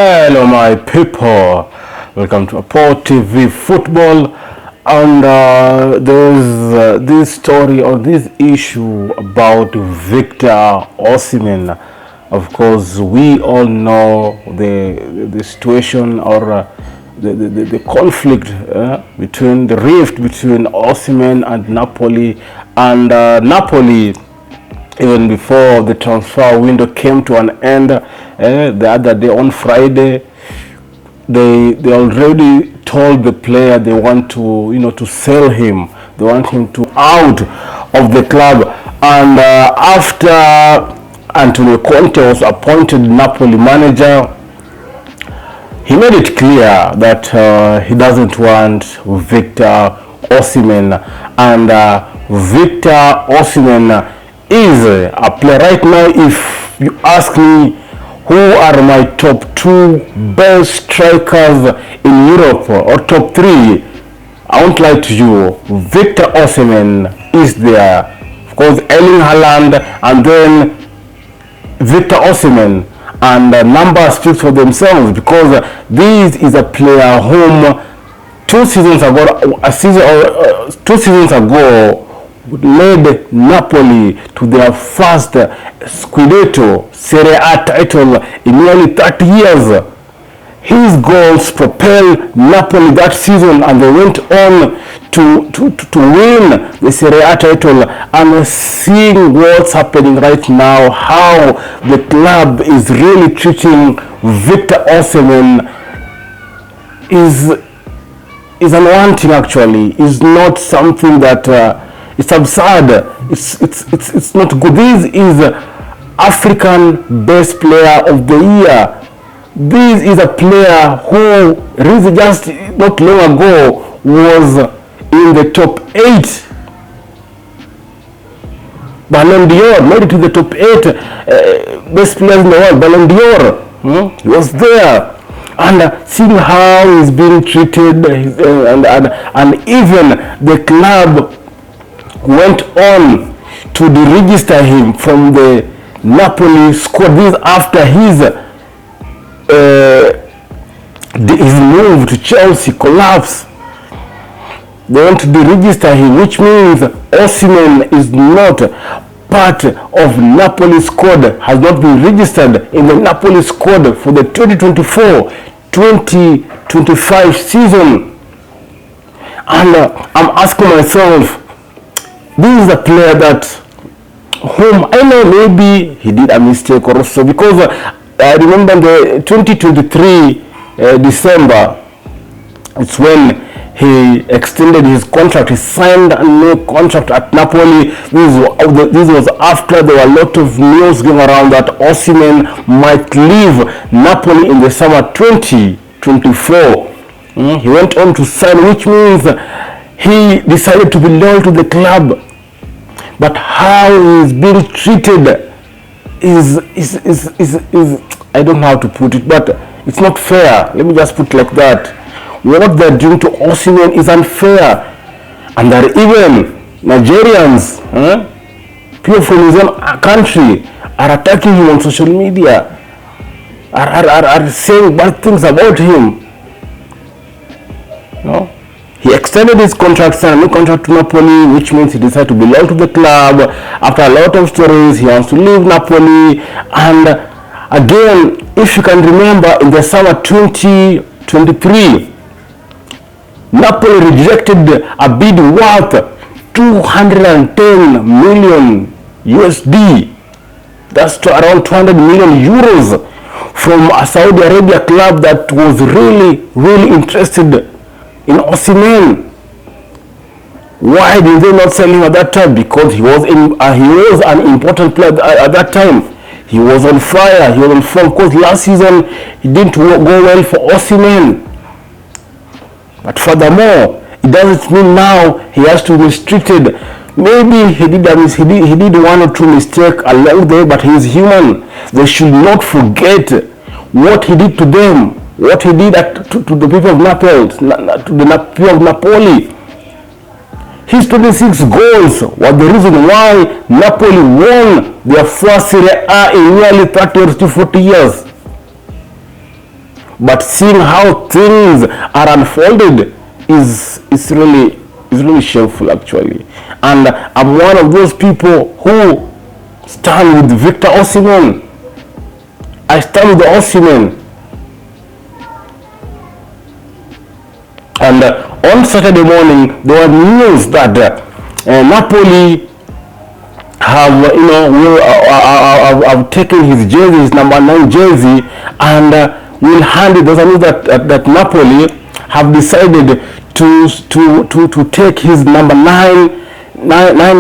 Hello my people, welcome to Apple TV Football, and there's this story or this issue about Victor Osimhen. Of course, we all know the situation or the conflict between the rift between Osimhen and Napoli, and Napoli, even before the transfer window came to an end the other day on Friday, they already told the player they want to sell him. They want him to out of the club. And after Antonio Conte was appointed Napoli manager, he made it clear that he doesn't want Victor Osimhen, and Victor Osimhen is a player right now. If you ask me who are my top two best strikers in Europe or top three, I won't lie to you, Victor Osimhen is there. Of course, Erling Haaland and then Victor Osimhen, and numbers speak for themselves, because this is a player whom 2 seasons ago led Napoli to their first Scudetto Serie A title in nearly 30 years. His goals propelled Napoli that season, and they went on to win the Serie A title. And seeing what's happening right now, how the club is really treating Victor Osimhen is unwanting. Actually, is not something that it's absurd. It's not good. This is African best player of the year. This is a player who really just not long ago was in the top 8 Ballon d'Or, made it to the top 8 best players in the world, Ballon d'Or. He was there. And seeing how he's being treated, and even the club went on to deregister him from the Napoli squad. This after his move to Chelsea collapse. They want to deregister him, which means Osimhen is not part of Napoli squad, has not been registered in the Napoli squad for the 2024-2025 season. And I'm asking myself, this is a player that whom I know maybe he did a mistake or so, because I remember the 2023 December, it's when he extended his contract. He signed a new contract at Napoli. This was after there were a lot of news going around that Osimhen might leave Napoli in the summer 2024. He went on to sign, which means he decided to be loyal to the club. But how he is being treated is I don't know how to put it, but it's not fair. Let me just put it like that. What they're doing to Osimhen is unfair. And there are even Nigerians, people from his own country, are attacking him on social media, are saying bad things about him. No? He extended his contract, signed a new contract to Napoli, which means he decided to belong to the club. After a lot of stories, he wants to leave Napoli. And again, if you can remember, in the summer 2023, Napoli rejected a bid worth 210 million USD. That's around 200 million euros from a Saudi Arabia club that was really interested in Osimhen. Why did they not sell him at that time? Because he was an important player at that time. He was on fire. He was on form. Because last season he didn't go well for Osimhen. But furthermore, it doesn't mean now he has to be restricted. Maybe he did one or two mistakes along the way, but he is human. They should not forget what he did to them, what he did to the people of Napoli, to the people of Napoli. His 26 goals were the reason why Napoli won their first Serie A in nearly 30 or 40 years. but seeing how things are unfolded is really shameful actually. And I'm one of those people who stand with Victor Osimhen. I stand with Osimhen. And on Saturday morning, there were news that Napoli have, have taken his jersey, his number 9 jersey, and will hand it. There's a news that Napoli have decided to take his number 9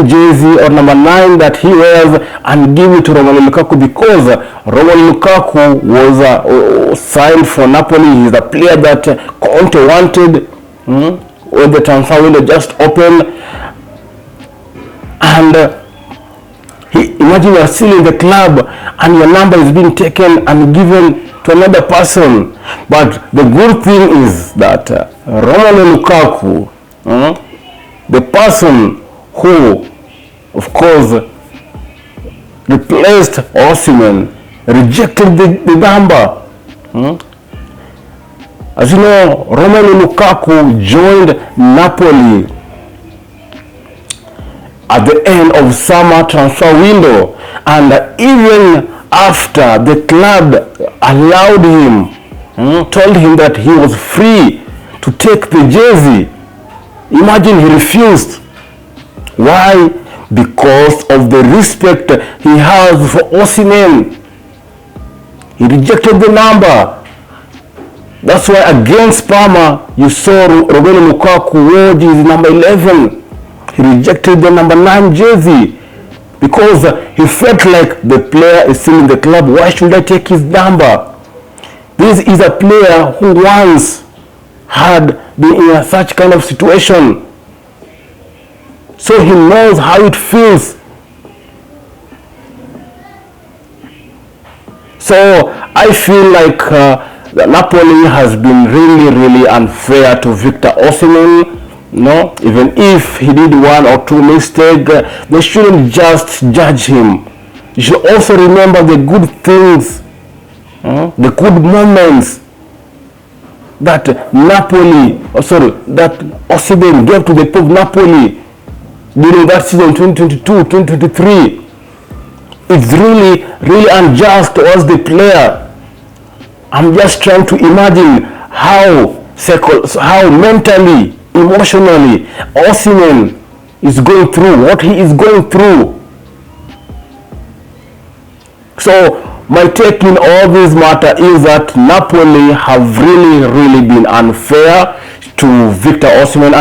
jersey, or number 9 that he wears, and give it to Romelu Lukaku, because Romelu Lukaku was signed for Napoli. He's a player that Conte wanted when the transfer window just opened. And imagine you're still in the club and your number is being taken and given to another person. But the good thing is that Romelu Lukaku, the person who, of course, replaced Osimhen, rejected the number. As you know, Romelu Lukaku joined Napoli at the end of summer transfer window, and even after the club allowed him, told him that he was free to take the jersey, imagine he refused. Why? Because of the respect he has for Osimhen. He rejected the number. That's why against Parma, you saw Romelu Lukaku wore his number 11. He rejected the number 9 jersey because he felt like the player is still in the club. Why should I take his number? This is a player who once had been in such kind of situation, so he knows how it feels. So I feel like Napoli has been really unfair to Victor Osimhen. No, even if he did 1 or 2 mistakes, they shouldn't just judge him. You should also remember the good things, the good moments that that Osimhen gave to the people of Napoli during that season 2022-2023. It's really unjust towards the player. I'm just trying to imagine how mentally, emotionally Osimhen is going through, what he is going through. So my take in all this matter is that Napoli have really been unfair to Victor Osimhen.